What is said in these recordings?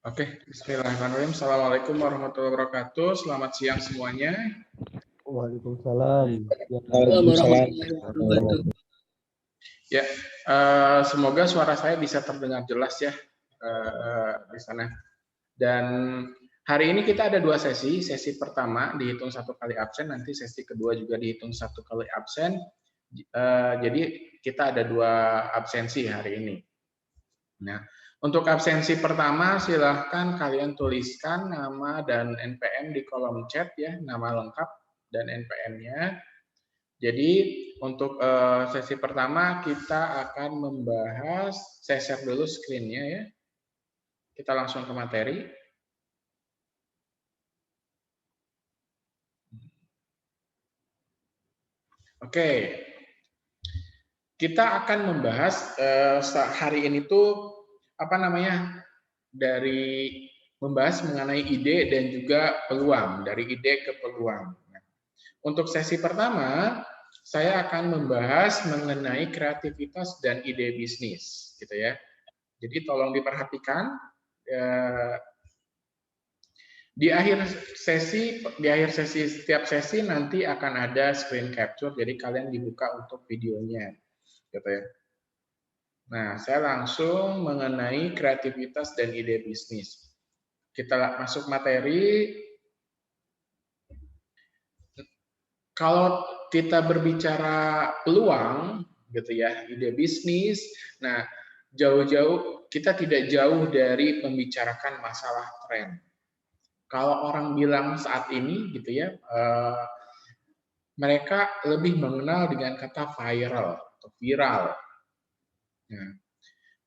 Oke, bismillahirrahmanirrahim. Assalamualaikum warahmatullahi wabarakatuh. Selamat siang semuanya. Waalaikumsalam. Waalaikumsalam warahmatullahi wabarakatuh. Ya, semoga suara saya bisa terdengar jelas ya di sana. Dan hari ini kita ada dua sesi. Sesi pertama dihitung 1 kali absen, nanti sesi kedua juga dihitung 1 kali absen. Jadi kita ada 2 absensi hari ini. Nah, untuk absensi pertama silahkan kalian tuliskan nama dan NPM di kolom chat ya, nama lengkap dan NPM-nya. Jadi untuk sesi pertama kita akan membahas, saya share dulu screen-nya ya. Kita langsung ke materi. Oke. Kita akan membahas hari ini tuh dari membahas mengenai ide dan juga peluang, dari ide ke peluang. Nah, untuk sesi pertama, saya akan membahas mengenai kreativitas dan ide bisnis, gitu ya. Jadi tolong diperhatikan di akhir sesi setiap sesi nanti akan ada screen capture, jadi kalian dibuka untuk videonya, gitu ya. Nah, saya langsung mengenai kreativitas dan ide bisnis. Kita masuk materi. Kalau kita berbicara peluang, gitu ya, ide bisnis, nah jauh-jauh kita tidak jauh dari membicarakan masalah tren. Kalau orang bilang saat ini, gitu ya, mereka lebih mengenal dengan kata viral atau viral. Nah,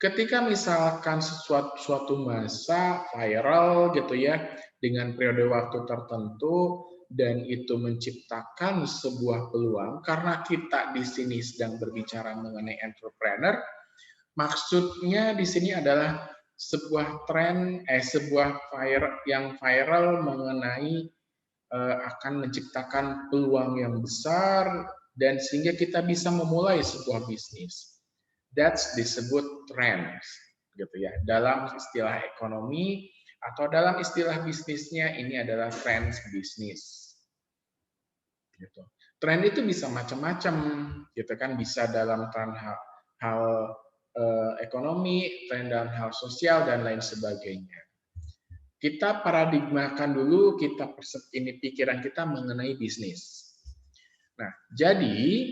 ketika misalkan suatu masa viral gitu ya dengan periode waktu tertentu dan itu menciptakan sebuah peluang, karena kita di sini sedang berbicara mengenai entrepreneur, maksudnya di sini adalah sebuah tren sebuah viral mengenai akan menciptakan peluang yang besar dan sehingga kita bisa memulai sebuah bisnis. That's disebut trends, gitu ya. Dalam istilah ekonomi atau dalam istilah bisnisnya ini adalah trends bisnis. Gitu. Tren itu bisa macam-macam, gitu kan? Bisa dalam tren hal ekonomi, tren dalam hal sosial dan lain sebagainya. Kita paradigmakan dulu, ini pikiran kita mengenai bisnis. Nah, jadi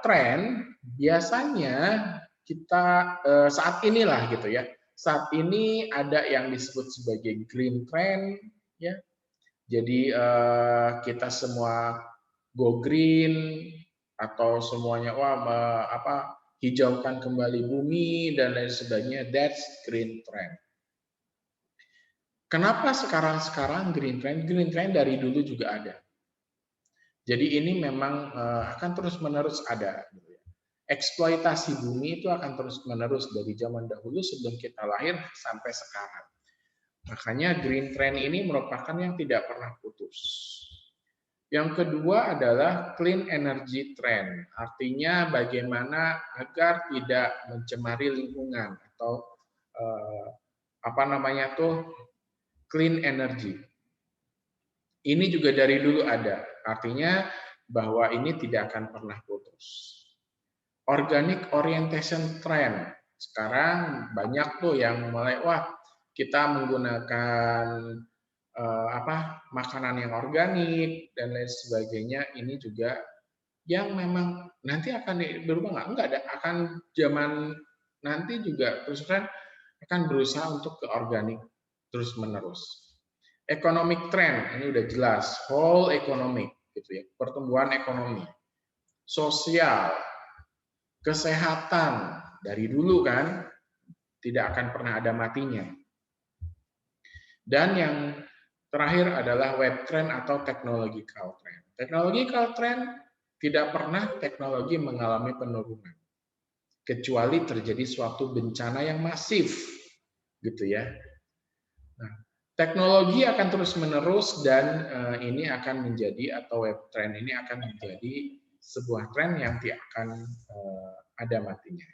tren biasanya kita saat inilah gitu ya. Saat ini ada yang disebut sebagai green trend ya. Jadi kita semua go green atau semuanya hijaukan kembali bumi dan lain sebagainya. That's green trend. Kenapa sekarang green trend? Green trend dari dulu juga ada. Jadi ini memang akan terus-menerus ada. Eksploitasi bumi itu akan terus-menerus dari zaman dahulu sebelum kita lahir sampai sekarang. Makanya green trend ini merupakan yang tidak pernah putus. Yang kedua adalah clean energy trend. Artinya bagaimana agar tidak mencemari lingkungan atau clean energy. Ini juga dari dulu ada. Artinya bahwa ini tidak akan pernah putus. Organic orientation trend. Sekarang banyak tuh yang mulai kita menggunakan makanan yang organik dan lain sebagainya. Ini juga yang memang nanti akan berubah nggak ada, akan zaman nanti juga terus kan akan berusaha untuk ke organik terus menerus. Economic trend ini udah jelas, whole economic gitu ya, pertumbuhan ekonomi, sosial, kesehatan dari dulu kan tidak akan pernah ada matinya. Dan yang terakhir adalah web trend atau technological trend. Technological trend tidak pernah teknologi mengalami penurunan kecuali terjadi suatu bencana yang masif gitu ya. Nah, teknologi akan terus-menerus dan ini akan menjadi atau web trend ini akan menjadi sebuah tren yang tidak akan ada matinya.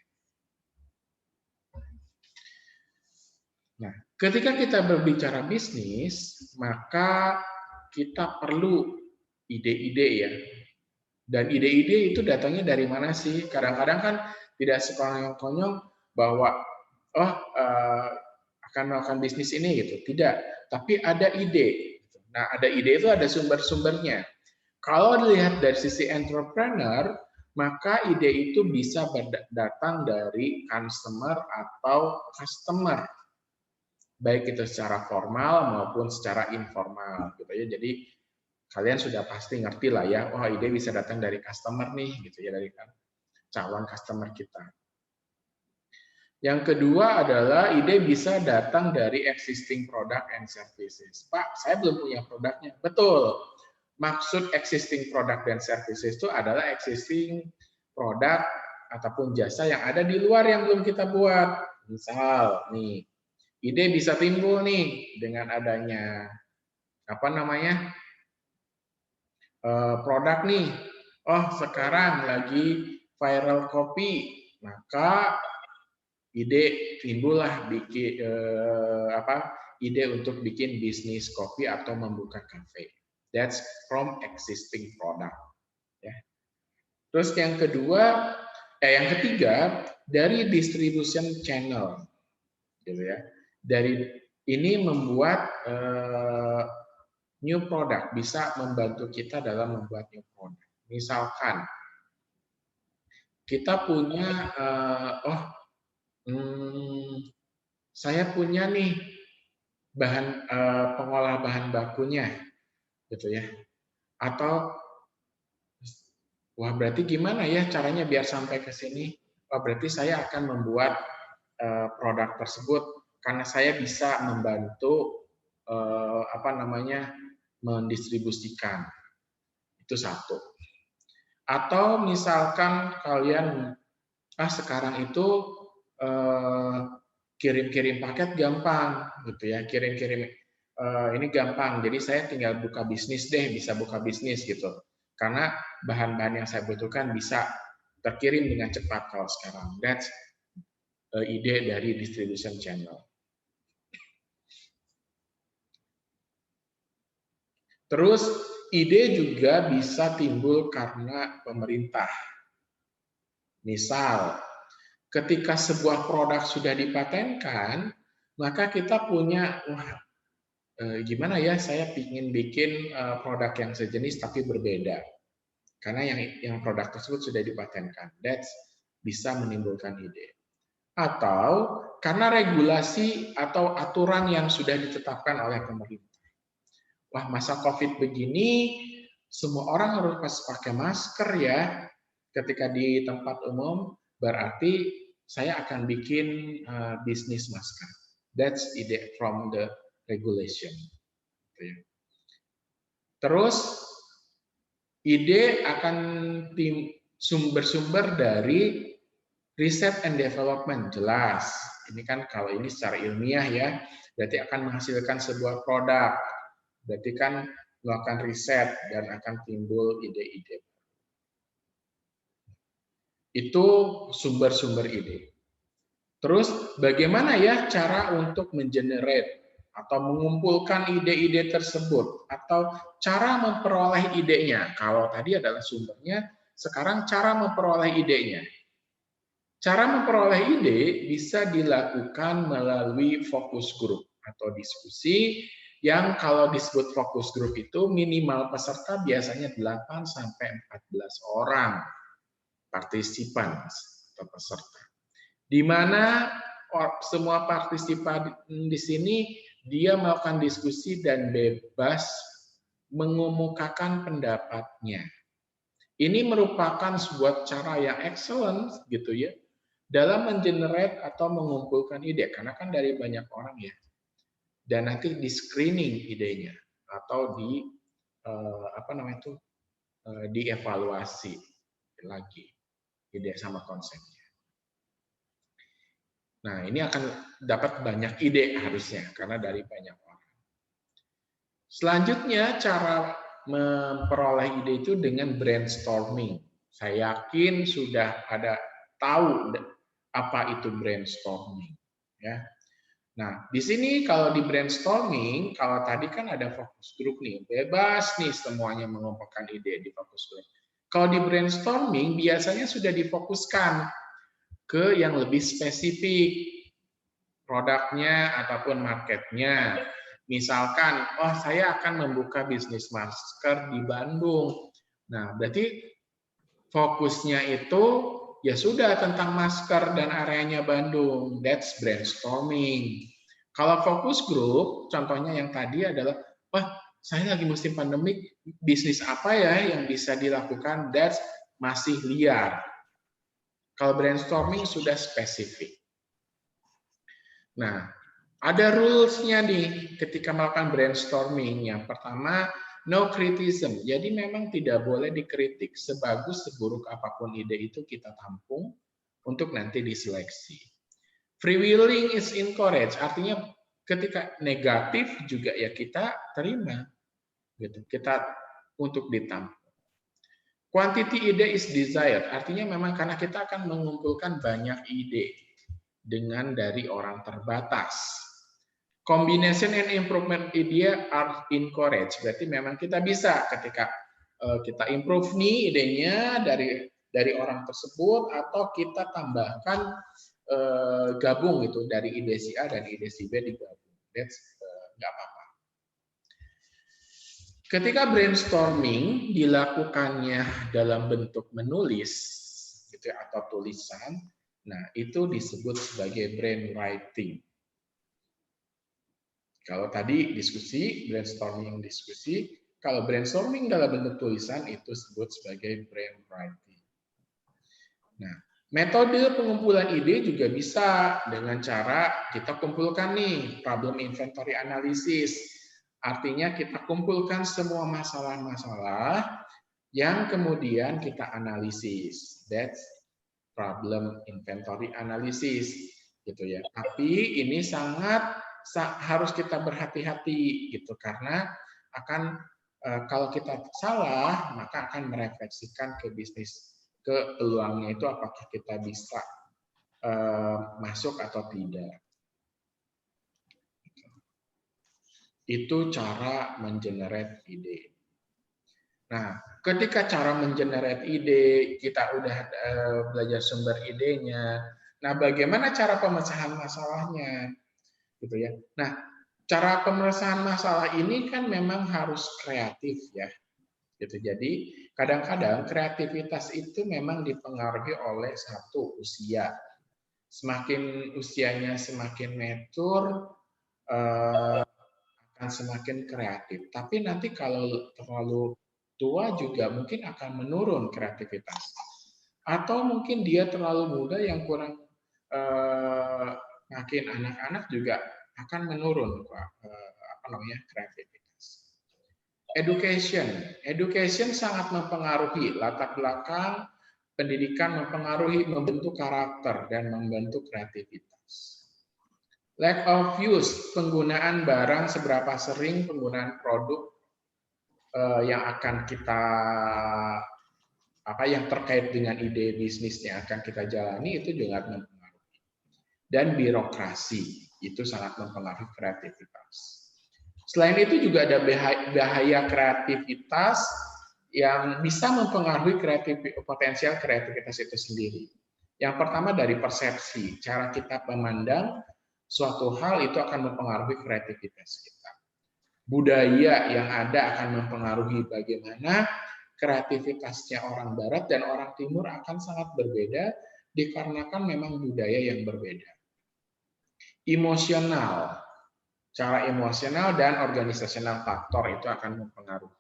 Nah, ketika kita berbicara bisnis, maka kita perlu ide-ide ya. Dan ide-ide itu datangnya dari mana sih? Kadang-kadang kan tidak sekonyong-konyong bahwa oh akan melakukan bisnis ini gitu. Tidak, tapi ada ide. Nah, ada ide itu ada sumber-sumbernya. Kalau dilihat dari sisi entrepreneur, maka ide itu bisa datang dari customer atau customer, baik itu secara formal maupun secara informal gitu ya. Jadi kalian sudah pasti ngerti lah ya, oh ide bisa datang dari customer nih gitu ya, dari calon customer kita. Yang kedua adalah ide bisa datang dari existing product and services. Pak, saya belum punya produknya. Betul. Maksud existing product dan services itu adalah existing produk ataupun jasa yang ada di luar yang belum kita buat. Misal nih, ide bisa timbul nih dengan adanya apa namanya produk nih. Oh, sekarang lagi viral kopi, maka ide timbullah bikin ide untuk bikin bisnis kopi atau membuka kafe. That's from existing product. Ya. Terus yang ketiga dari distribution channel, gitu ya. Dari ini membuat new product, bisa membantu kita dalam membuat new product. Misalkan kita punya saya punya nih pengolah bahan bakunya, gitu ya. Atau wah berarti gimana ya caranya biar sampai ke sini? Wah berarti saya akan membuat produk tersebut karena saya bisa membantu mendistribusikan. Itu satu. Atau misalkan kalian sekarang itu kirim-kirim paket gampang gitu ya, kirim-kirim ini gampang, jadi saya tinggal buka bisnis deh, bisa buka bisnis gitu, karena bahan-bahan yang saya butuhkan bisa terkirim dengan cepat kalau sekarang. That's ide dari distribution channel. Terus ide juga bisa timbul karena pemerintah. Misal, ketika sebuah produk sudah dipatenkan, maka kita punya, gimana ya, saya ingin bikin produk yang sejenis tapi berbeda. Karena yang produk tersebut sudah dipatenkan. That's bisa menimbulkan ide. Atau karena regulasi atau aturan yang sudah ditetapkan oleh pemerintah. Wah, masa COVID begini, semua orang harus pakai masker ya. Ketika di tempat umum, berarti saya akan bikin bisnis masker. That's ide from the regulation. Terus ide akan bersumber dari riset and development, jelas. Ini kan kalau ini secara ilmiah ya, berarti akan menghasilkan sebuah produk. Berarti kan melakukan riset dan akan timbul ide-ide. Itu sumber-sumber ide. Terus bagaimana ya cara untuk mengenerate atau mengumpulkan ide-ide tersebut atau cara memperoleh idenya? Kalau tadi adalah sumbernya, sekarang cara memperoleh idenya. Cara memperoleh ide bisa dilakukan melalui focus group atau diskusi yang kalau disebut focus group itu minimal peserta biasanya 8 sampai 14 orang partisipan atau peserta. Di mana semua partisipan di sini dia melakukan diskusi dan bebas mengemukakan pendapatnya. Ini merupakan sebuah cara yang excellent gitu ya dalam mengenerate atau mengumpulkan ide, karena kan dari banyak orang ya. Dan nanti di screening idenya atau dievaluasi lagi ide sama konsepnya. Nah, ini akan dapat banyak ide harusnya karena dari banyak orang. Selanjutnya cara memperoleh ide itu dengan brainstorming. Saya yakin sudah ada tahu apa itu brainstorming, ya. Nah, di sini kalau di brainstorming, kalau tadi kan ada fokus grup nih, bebas nih semuanya mengumpulkan ide di fokus grup. Kalau di brainstorming biasanya sudah difokuskan ke yang lebih spesifik, produknya ataupun marketnya. Misalkan, oh saya akan membuka bisnis masker di Bandung. Nah, berarti fokusnya itu ya sudah tentang masker dan areanya Bandung. That's brainstorming. Kalau fokus group, contohnya yang tadi adalah, wah saya lagi musim pandemik, bisnis apa ya yang bisa dilakukan? That's masih liar. Kalau brainstorming sudah spesifik. Nah, ada rules-nya nih ketika melakukan brainstorming. Yang pertama, no criticism. Jadi memang tidak boleh dikritik. Sebagus seburuk apapun ide itu kita tampung untuk nanti diseleksi. Free willing is encouraged. Artinya ketika negatif juga ya kita terima. Gitu. Kita untuk ditampung. Quantity ide is desired. Artinya memang karena kita akan mengumpulkan banyak ide dengan dari orang terbatas. Combination and improvement idea are encouraged. Berarti memang kita bisa ketika kita improve nih idenya dari orang tersebut atau kita tambahkan gabung gitu dari ide si A dan ide si B digabung. That's nggak apa-apa. Ketika brainstorming dilakukannya dalam bentuk menulis gitu ya, atau tulisan, nah itu disebut sebagai brainwriting. Kalau tadi diskusi, brainstorming diskusi, kalau brainstorming dalam bentuk tulisan itu disebut sebagai brainwriting. Nah, metode pengumpulan ide juga bisa dengan cara kita kumpulkan nih problem inventory analysis. Artinya kita kumpulkan semua masalah-masalah yang kemudian kita analisis. That's problem inventory analysis gitu ya. Tapi ini harus kita berhati-hati gitu karena akan kalau kita salah maka akan merefleksikan ke bisnis, ke peluangnya itu apakah kita bisa masuk atau tidak. Itu cara mengenerate ide. Nah, ketika cara mengenerate ide, kita udah belajar sumber idenya. Nah, bagaimana cara pemecahan masalahnya? Gitu ya. Nah, cara pemecahan masalah ini kan memang harus kreatif ya. Gitu. Jadi, kadang-kadang kreativitas itu memang dipengaruhi oleh satu usia. Semakin usianya semakin mature, akan semakin kreatif. Tapi nanti kalau terlalu tua juga mungkin akan menurun kreativitas. Atau mungkin dia terlalu muda yang kurang makin anak-anak juga akan menurun kreativitas. Education sangat mempengaruhi latar belakang pendidikan, membentuk karakter dan membentuk kreativitas. Lack of use, penggunaan barang seberapa sering, penggunaan produk yang akan kita yang terkait dengan ide bisnis yang akan kita jalani itu juga mempengaruhi. Dan birokrasi itu sangat mempengaruhi kreativitas. Selain itu juga ada bahaya kreativitas yang bisa mempengaruhi potensial kreativitas itu sendiri. Yang pertama dari persepsi, cara kita memandang suatu hal itu akan mempengaruhi kreativitas kita. Budaya yang ada akan mempengaruhi bagaimana kreativitasnya orang Barat dan orang Timur akan sangat berbeda dikarenakan memang budaya yang berbeda. Emosional, cara emosional dan organisasional faktor itu akan mempengaruhi.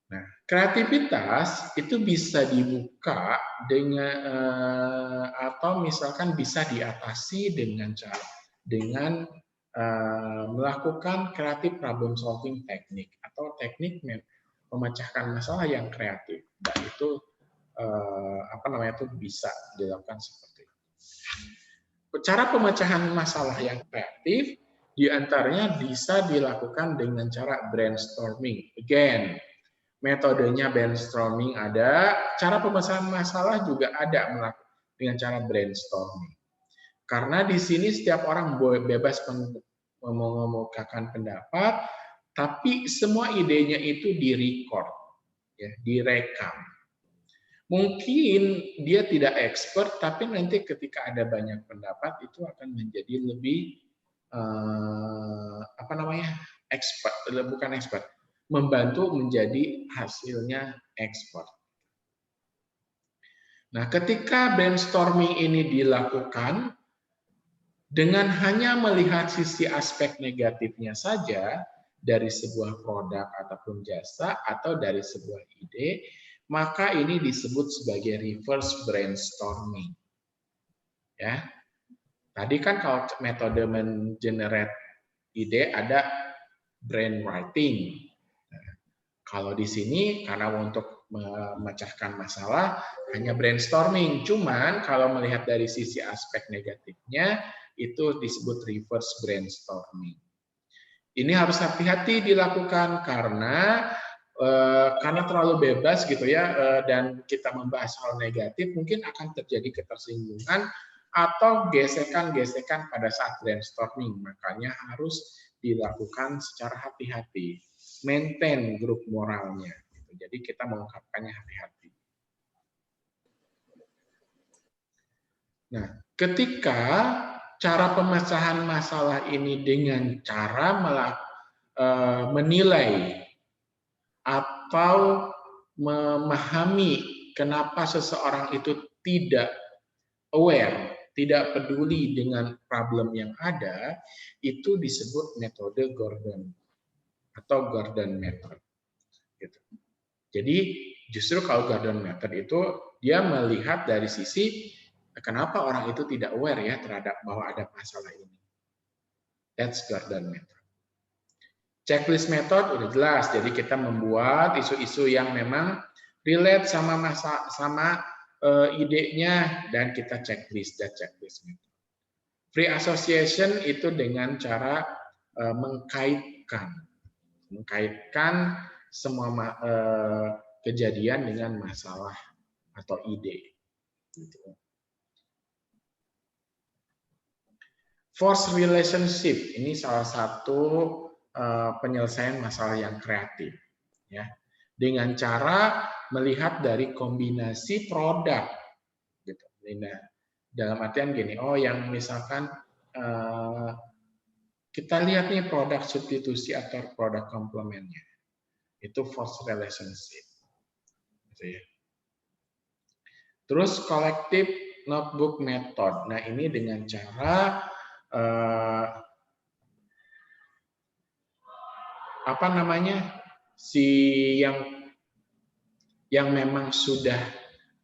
Nah, kreativitas itu bisa dibuka dengan atau misalkan bisa diatasi dengan melakukan creative problem solving teknik atau teknik memecahkan masalah yang kreatif. Dan itu itu bisa dilakukan seperti itu. Cara pemecahan masalah yang kreatif diantaranya bisa dilakukan dengan cara brainstorming. Again, metodenya brainstorming ada, cara pemecahan masalah juga ada dengan cara brainstorming. Karena di sini setiap orang bebas mengemukakan pendapat, tapi semua idenya itu direcord, ya, direkam. Mungkin dia tidak expert, tapi nanti ketika ada banyak pendapat itu akan menjadi lebih expert, bukan expert, membantu menjadi hasilnya expert. Nah, ketika brainstorming ini dilakukan dengan hanya melihat sisi aspek negatifnya saja dari sebuah produk ataupun jasa atau dari sebuah ide, maka ini disebut sebagai reverse brainstorming. Ya. Tadi kan kalau metode mengenerate ide ada brainwriting. Nah, kalau di sini karena untuk memecahkan masalah hanya brainstorming. Cuman kalau melihat dari sisi aspek negatifnya itu disebut reverse brainstorming. Ini harus hati-hati dilakukan karena terlalu bebas gitu ya, dan kita membahas hal negatif, mungkin akan terjadi ketersinggungan atau gesekan-gesekan pada saat brainstorming. Makanya harus dilakukan secara hati-hati, maintain grup moralnya. Jadi kita mengungkapkannya hati-hati. Nah, ketika cara pemecahan masalah ini dengan cara menilai atau memahami kenapa seseorang itu tidak aware, tidak peduli dengan problem yang ada, itu disebut metode Gordon atau Gordon Method. Gitu. Jadi justru kalau Gordon Method itu dia melihat dari sisi kenapa orang itu tidak aware ya terhadap bahwa ada masalah ini. That's Gordon Method. Checklist method udah jelas, jadi kita membuat isu-isu yang memang relate sama idenya dan kita checklist dan checklist method. Free association itu dengan cara mengkaitkan semua kejadian dengan masalah atau ide. Force relationship ini salah satu penyelesaian masalah yang kreatif, ya, dengan cara melihat dari kombinasi produk, gitu. Nah, dalam artian gini, oh yang misalkan kita lihat nih produk substitusi atau produk komplemennya, itu force relationship, gitu ya. Terus collective notebook method, nah ini dengan cara yang memang sudah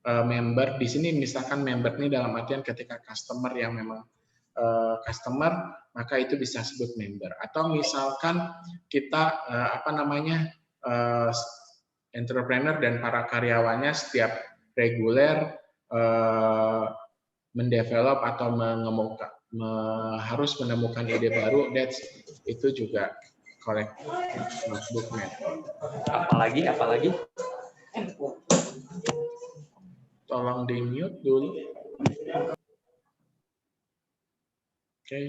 member di sini, misalkan member ini dalam artian ketika customer yang memang customer, maka itu bisa sebut member. Atau misalkan kita entrepreneur dan para karyawannya setiap reguler mendevelop atau harus menemukan ide baru, itu juga collective notebook method. Apalagi? Tolong di mute dulu. Oke.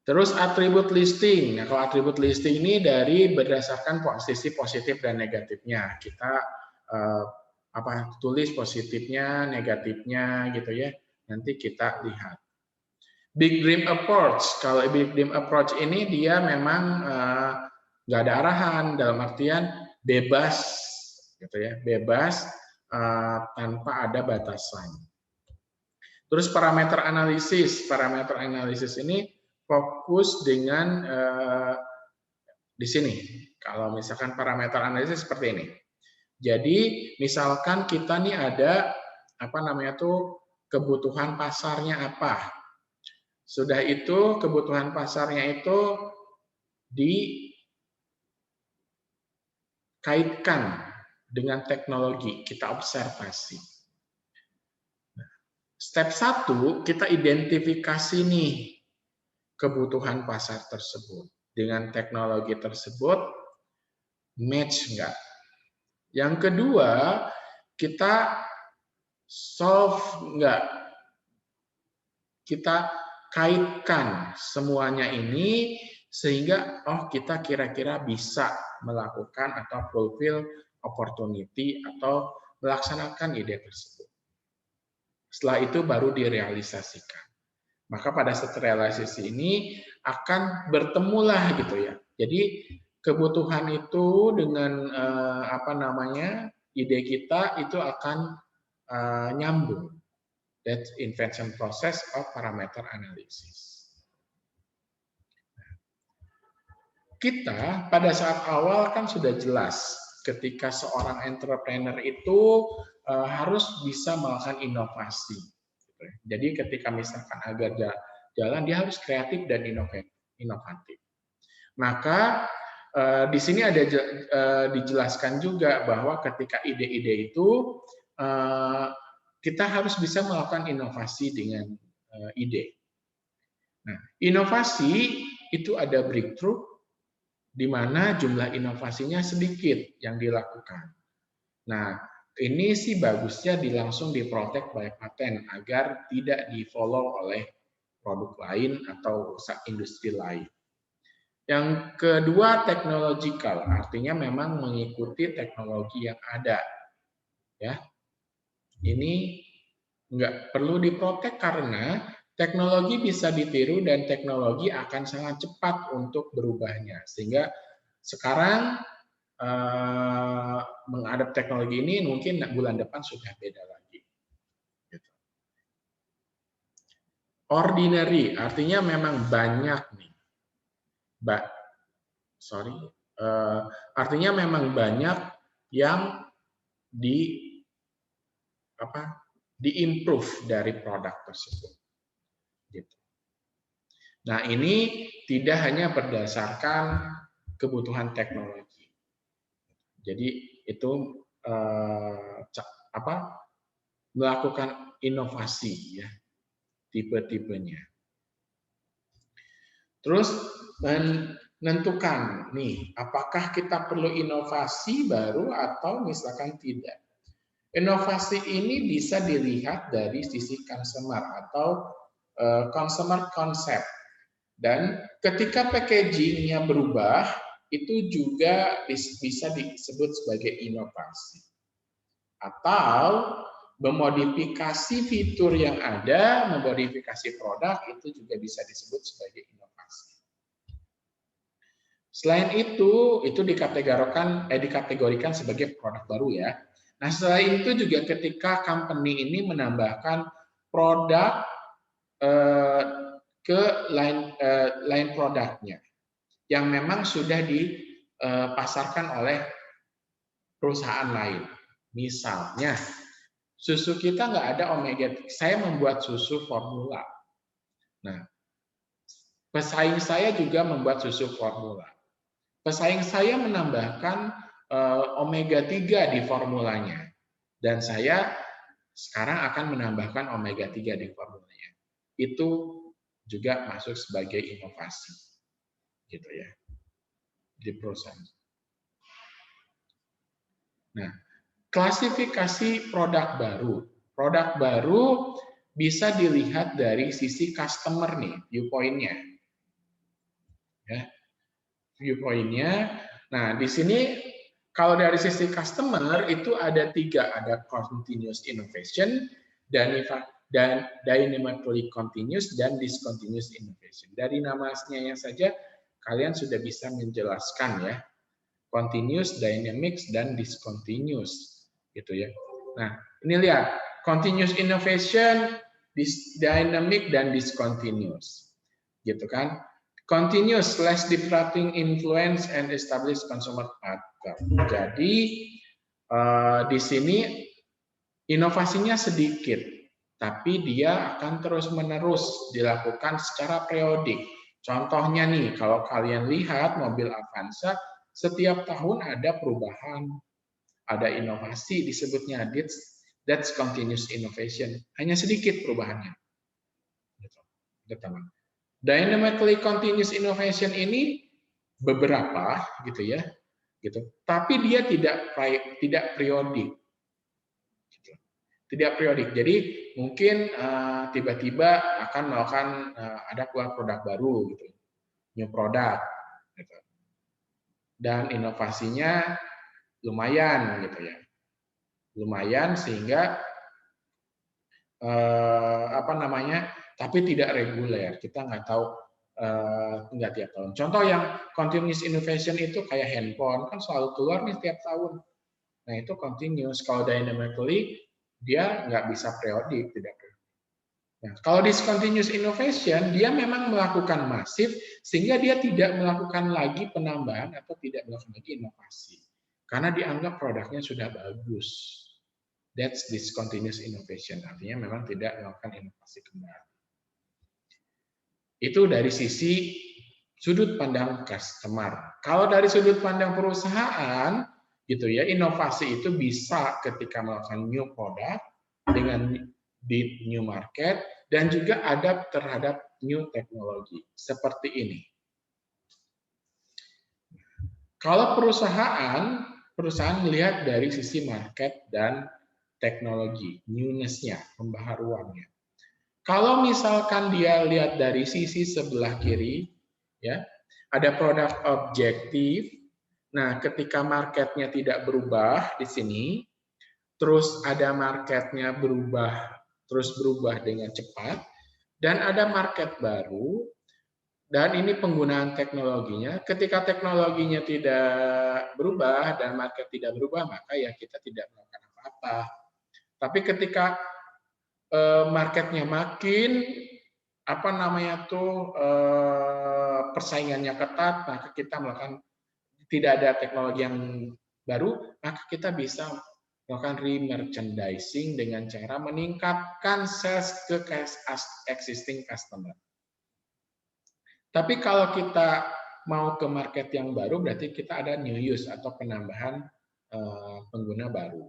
Terus atribut listing. Nah, kalau atribut listing ini berdasarkan posisi positif dan negatifnya. Kita tulis positifnya, negatifnya gitu ya. Nanti kita lihat. Big Dream Approach. Kalau Big Dream Approach ini dia memang nggak ada arahan, dalam artian bebas, gitu ya, bebas tanpa ada batasan. Terus parameter analisis ini fokus dengan di sini. Kalau misalkan parameter analisis seperti ini. Jadi misalkan kita nih ada kebutuhan pasarnya apa. Sudah itu kebutuhan pasarnya itu dikaitkan dengan teknologi, kita observasi. Step 1, kita identifikasi nih kebutuhan pasar tersebut. Dengan teknologi tersebut, match nggak? Yang kedua, kita solve nggak kita kaitkan semuanya ini sehingga kita kira-kira bisa melakukan atau fulfill opportunity atau melaksanakan ide tersebut. Setelah itu baru direalisasikan. Maka pada saat realisasi ini akan bertemulah gitu ya. Jadi kebutuhan itu dengan ide kita itu akan nyambung. That's invention process of parameter analysis. Kita pada saat awal kan sudah jelas ketika seorang entrepreneur itu harus bisa melakukan inovasi. Jadi ketika misalkan agar jalan, dia harus kreatif dan inovatif. Maka di sini ada dijelaskan juga bahwa ketika ide-ide itu kita harus bisa melakukan inovasi dengan ide. Nah, inovasi itu ada breakthrough, di mana jumlah inovasinya sedikit yang dilakukan. Nah, ini sih bagusnya langsung diprotek by patent agar tidak di-follow oleh produk lain atau industri lain. Yang kedua, technological, artinya memang mengikuti teknologi yang ada. Ya, ini nggak perlu diprotek karena teknologi bisa ditiru dan teknologi akan sangat cepat untuk berubahnya. Sehingga sekarang menghadap teknologi ini mungkin bulan depan sudah beda lagi. Ordinary artinya memang banyak nih. Artinya memang banyak yang di-improve dari produk tersebut. Gitu. Nah, ini tidak hanya berdasarkan kebutuhan teknologi. Jadi itu melakukan inovasi ya, tipe-tipenya. Terus menentukan nih, apakah kita perlu inovasi baru atau misalkan tidak. Inovasi ini bisa dilihat dari sisi consumer atau consumer concept. Dan ketika packaging-nya berubah, itu juga bisa disebut sebagai inovasi. Atau memodifikasi fitur yang ada, memodifikasi produk, itu juga bisa disebut sebagai inovasi. Selain itu dikategorikan sebagai produk baru ya. Nah, selain itu juga ketika company ini menambahkan produk ke line produknya yang memang sudah dipasarkan oleh perusahaan lain. Misalnya, susu kita nggak ada omega 3. Saya membuat susu formula. Nah, pesaing saya juga membuat susu formula. Pesaing saya menambahkan omega 3 di formulanya. Dan saya sekarang akan menambahkan omega 3 di formulanya. Itu juga masuk sebagai inovasi. Gitu ya. Di perusahaan. Nah, klasifikasi produk baru. Produk baru bisa dilihat dari sisi customer nih, viewpoint-nya. Ya. Viewpoint-nya. Nah, di sini kalau dari sisi customer itu ada 3, ada continuous innovation, dan dynamically continuous, dan discontinuous innovation. Dari namanya saja kalian sudah bisa menjelaskan ya, continuous, dynamics, dan discontinuous, gitu ya. Nah, ini lihat, continuous innovation, dynamic, dan discontinuous, gitu kan. Continuous, less disrupting influence and establish consumer pattern. Jadi di sini inovasinya sedikit, tapi dia akan terus-menerus dilakukan secara periodik. Contohnya nih, kalau kalian lihat mobil Avanza, setiap tahun ada perubahan, ada inovasi, disebutnya that's continuous innovation. Hanya sedikit perubahannya. Teman. Dynamically continuous innovation ini beberapa gitu ya, gitu. Tapi dia tidak periodik. Gitu. Tidak periodik. Jadi mungkin tiba-tiba akan melakukan ada keluar produk baru gitu, new product gitu. Dan inovasinya lumayan gitu ya. Lumayan sehingga apa namanya, tapi tidak reguler. Kita nggak tahu nggak tiap tahun. Contoh yang continuous innovation itu kayak handphone kan selalu keluar nih tiap tahun. Nah itu continuous. Kalau dynamically dia nggak bisa periodik, tidak periodik. Nah, kalau discontinuous innovation dia memang melakukan masif sehingga dia tidak melakukan lagi penambahan atau tidak melakukan lagi inovasi karena dianggap produknya sudah bagus. That's discontinuous innovation. Artinya memang tidak melakukan inovasi kembali. Itu dari sisi sudut pandang customer. Kalau dari sudut pandang perusahaan, gitu ya, inovasi itu bisa ketika melakukan new product dengan di new market dan juga adapt terhadap new teknologi seperti ini. Kalau perusahaan melihat dari sisi market dan teknologi, newness-nya, pembaharuannya. Kalau misalkan dia lihat dari sisi sebelah kiri, ya, ada produk objektif. Nah, ketika marketnya tidak berubah di sini, terus ada marketnya terus berubah dengan cepat, dan ada market baru, dan ini penggunaan teknologinya. Ketika teknologinya tidak berubah dan market tidak berubah, maka ya kita tidak melakukan apa-apa. Tapi ketika marketnya makin apa namanya tuh persaingannya ketat, maka kita melakukan tidak ada teknologi yang baru, maka kita bisa melakukan re-merchandising dengan cara meningkatkan sales ke existing customer. Tapi kalau kita mau ke market yang baru, berarti kita ada new use atau penambahan pengguna baru.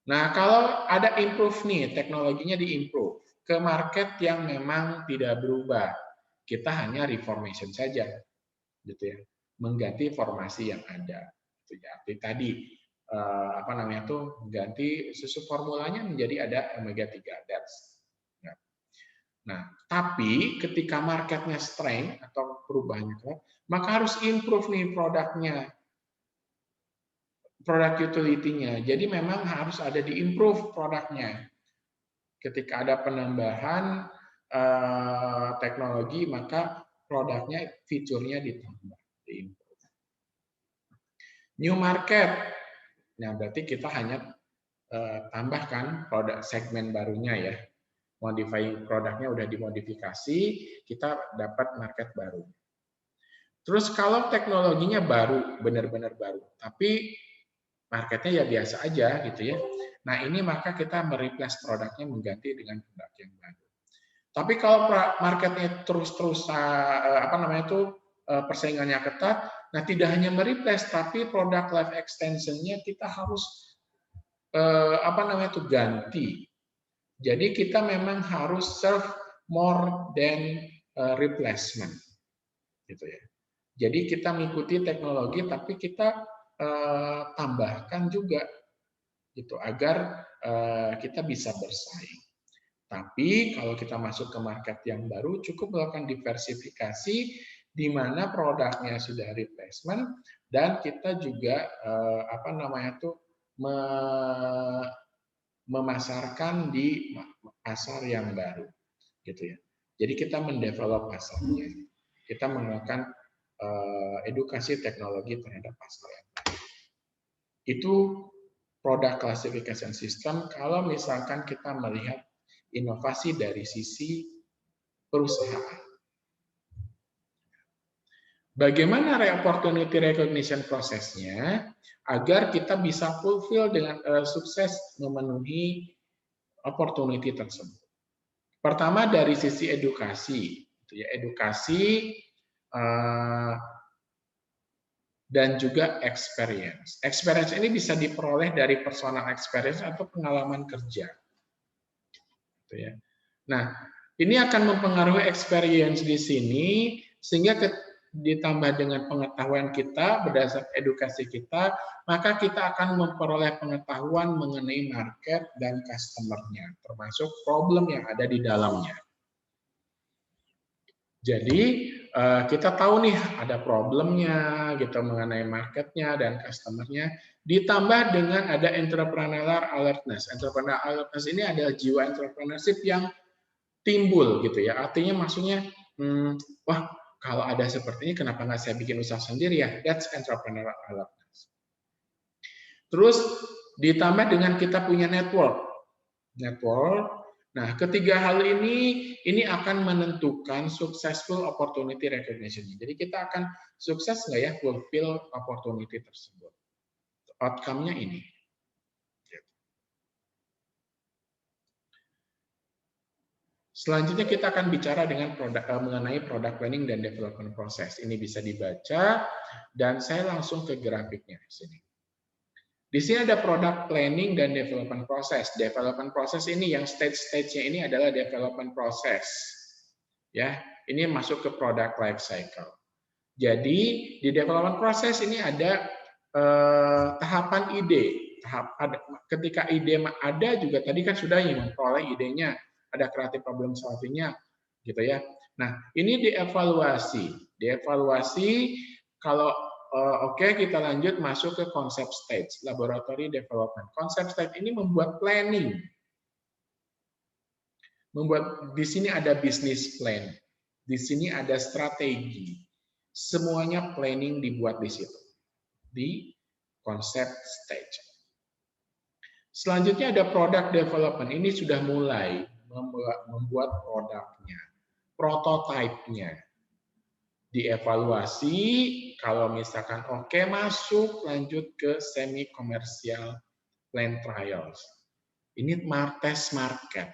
Nah, kalau ada improve nih, teknologinya di-improve ke market yang memang tidak berubah, kita hanya reformation saja, gitu ya, mengganti formasi yang ada. Itu ya, tadi apa namanya tuh, ganti susu formulanya menjadi ada omega 3 DATS. Nah, tapi ketika marketnya strength atau perubahannya kuat, maka harus improve nih produknya. Produk utility-nya. Jadi memang harus ada di improve produknya. Ketika ada penambahan teknologi, maka produknya, fiturnya ditambah, di-improve. New market. Nah, berarti kita hanya tambahkan produk segmen barunya ya. Modifying produknya udah dimodifikasi, kita dapat market baru. Terus kalau teknologinya baru, benar-benar baru, tapi marketnya ya biasa aja gitu ya. Nah ini maka kita mereplace produknya mengganti dengan produk yang baru. Tapi kalau marketnya terus apa namanya itu persaingannya ketat, nah tidak hanya mereplace tapi produk life extension-nya kita harus apa namanya itu ganti. Jadi kita memang harus serve more than replacement, gitu ya. Jadi kita mengikuti teknologi tapi kita tambahkan juga gitu agar kita bisa bersaing. Tapi kalau kita masuk ke market yang baru cukup melakukan diversifikasi di mana produknya sudah replacement dan kita juga apa namanya tuh memasarkan di pasar yang baru gitu ya. Jadi kita mendevelop pasarnya. Kita melakukan edukasi teknologi terhadap pasar yang baru. Itu product classification system kalau misalkan kita melihat inovasi dari sisi perusahaan. Bagaimana opportunity recognition prosesnya agar kita bisa fulfill dengan sukses memenuhi opportunity tersebut. Pertama dari sisi edukasi, edukasi dan juga experience. Experience ini bisa diperoleh dari personal experience atau pengalaman kerja. Nah, ini akan mempengaruhi experience di sini sehingga ditambah dengan pengetahuan kita berdasarkan edukasi kita, maka kita akan memperoleh pengetahuan mengenai market dan customer-nya, termasuk problem yang ada di dalamnya. Jadi kita tahu nih ada problemnya gitu mengenai marketnya dan customer-nya, ditambah dengan ada entrepreneurial alertness. Entrepreneurial alertness ini adalah jiwa entrepreneurship yang timbul gitu ya. Artinya maksudnya, wah kalau ada seperti ini kenapa nggak saya bikin usaha sendiri ya? That's entrepreneurial alertness. Terus ditambah dengan kita punya network. Nah, ketiga hal ini akan menentukan successful opportunity recognition. Jadi kita akan sukses nggak ya fulfill opportunity tersebut. Outcome-nya ini. Selanjutnya kita akan bicara dengan mengenai product planning dan development process. Ini bisa dibaca dan saya langsung ke grafiknya di sini. Di sini ada product planning dan development process. Development process ini yang stage-stage-nya ini adalah development process. Ya, ini masuk ke product life cycle. Jadi di development process ini ada tahapan ide. Ketika ide ada juga tadi kan sudah yang memperoleh idenya, ada creative problem solving-nya, gitu ya. Nah, ini dievaluasi. Dievaluasi kalau oke, kita lanjut masuk ke konsep stage, laboratory development. Konsep stage ini membuat planning. Di sini ada business plan. Di sini ada strategi. Semuanya planning dibuat di situ. Di konsep stage. Selanjutnya ada product development. Ini sudah mulai membuat produknya. Prototipe-nya. Dievaluasi, kalau misalkan oke masuk, lanjut ke semi komersial plan trials. Ini test market.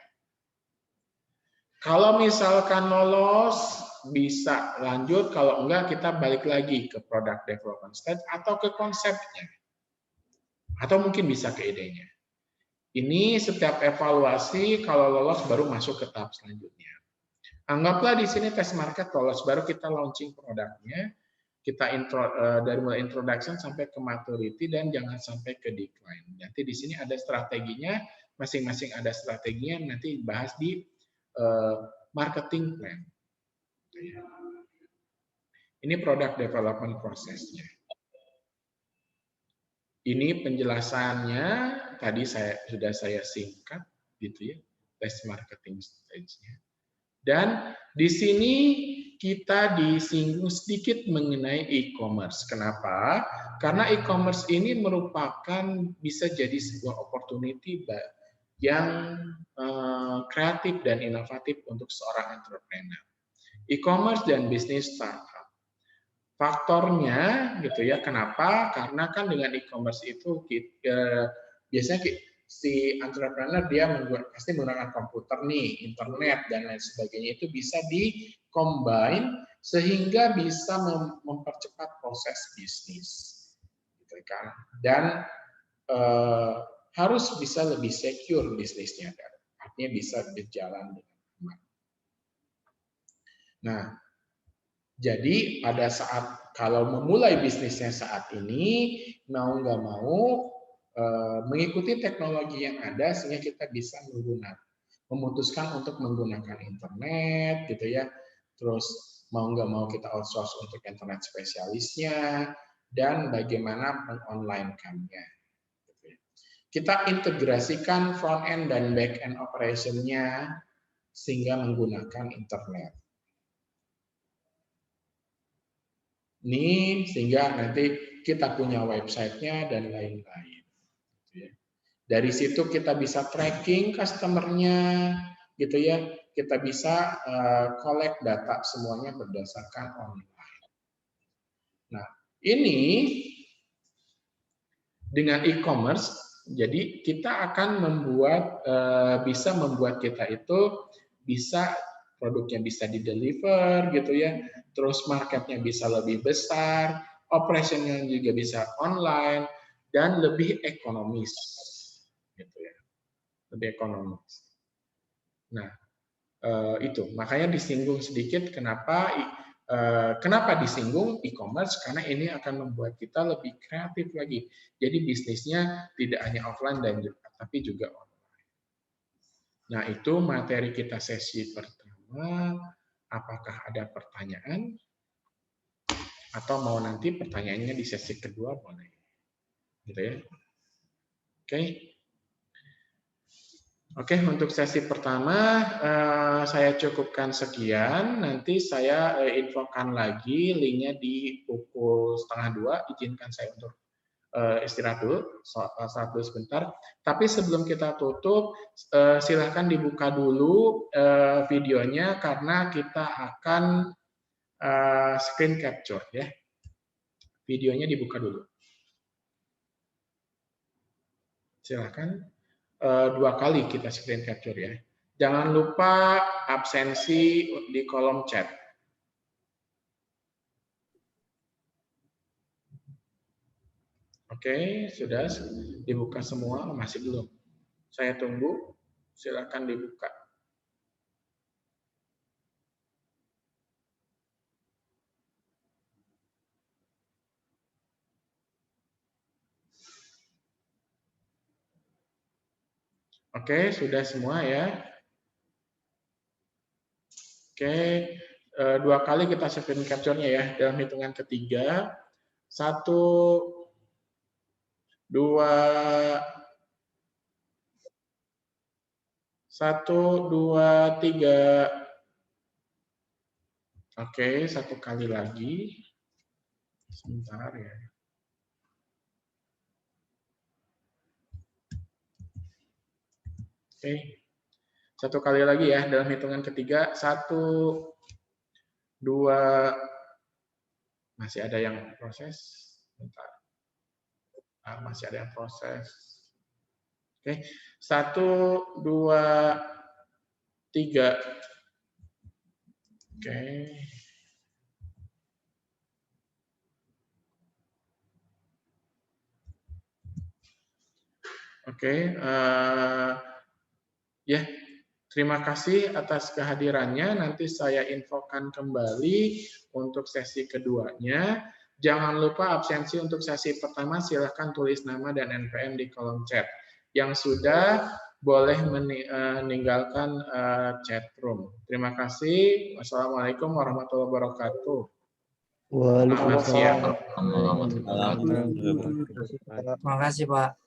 Kalau misalkan lolos, bisa lanjut, kalau enggak kita balik lagi ke product development stage atau ke konsepnya. Atau mungkin bisa ke idenya. Ini setiap evaluasi, kalau lolos baru masuk ke tahap selanjutnya. Anggaplah di sini test market lolos, baru kita launching produknya, kita dari mulai introduction sampai ke maturity dan jangan sampai ke decline. Nanti di sini ada strateginya, masing-masing ada strateginya, nanti bahas di marketing plan. Ini product development prosesnya. Ini penjelasannya tadi sudah saya singkat, gitu ya, test marketing stage-nya. Dan di sini kita disinggung sedikit mengenai e-commerce. Kenapa? Karena e-commerce ini merupakan bisa jadi sebuah opportunity yang kreatif dan inovatif untuk seorang entrepreneur. E-commerce dan bisnis startup. Faktornya gitu ya, kenapa? Karena kan dengan e-commerce itu biasanya si entrepreneur dia pasti menggunakan komputer nih, internet dan lain sebagainya, itu bisa di-combine sehingga bisa mempercepat proses bisnis, gitu kan? Dan harus bisa lebih secure bisnisnya, artinya bisa berjalan dengan aman. Nah, jadi pada saat kalau memulai bisnisnya saat ini, mau nggak mau mengikuti teknologi yang ada sehingga kita bisa memutuskan untuk menggunakan internet gitu ya, terus mau nggak mau kita outsource untuk internet spesialisnya dan bagaimana meng-online-kannya. Kita integrasikan front end dan back end operation-nya sehingga menggunakan internet. Ini sehingga nanti kita punya website-nya dan lain-lain. Dari situ kita bisa tracking customer-nya, gitu ya. Kita bisa collect data semuanya berdasarkan online. Nah, ini dengan e-commerce, jadi kita akan bisa membuat kita itu bisa produknya bisa di-deliver gitu ya, terus marketnya bisa lebih besar, operationnya juga bisa online, dan lebih ekonomis. Gitu ya. Lebih ekonomis. Nah, itu. Makanya disinggung sedikit kenapa Kenapa disinggung e-commerce? Karena ini akan membuat kita lebih kreatif lagi. Jadi bisnisnya tidak hanya offline tapi juga online. Nah, itu materi kita sesi pertama. Apakah ada pertanyaan? Atau mau nanti pertanyaannya di sesi kedua boleh. Gitu ya. Oke. Oke, untuk sesi pertama saya cukupkan sekian. Nanti saya infokan lagi linknya di pukul 1:30. Izinkan saya untuk istirahat dulu, sebentar. Tapi sebelum kita tutup, silahkan dibuka dulu videonya karena kita akan screen capture ya. Videonya dibuka dulu. Silahkan. 2 kali kita screen capture ya. Jangan lupa absensi di kolom chat. Oke, sudah dibuka semua? Masih belum? Saya tunggu. Silakan dibuka. Oke, sudah semua ya. Oke, 2 kali kita screen capture-nya ya. Dalam hitungan ketiga. 1, 2, 3. Oke, 1 kali lagi. Sebentar ya. Oke. 1 kali lagi ya, dalam hitungan ketiga. 1, 2, masih ada yang proses. Bentar. Masih ada yang proses. Oke. 1, 2, 3. Oke. Oke. Ya. Terima kasih atas kehadirannya. Nanti saya infokan kembali untuk sesi keduanya. Jangan lupa absensi untuk sesi pertama, silahkan tulis nama dan NPM di kolom chat. Yang sudah boleh meninggalkan chat room. Terima kasih. Wassalamualaikum warahmatullahi wabarakatuh. Selamat siang. Waalaikumsalam. Terima kasih, Pak.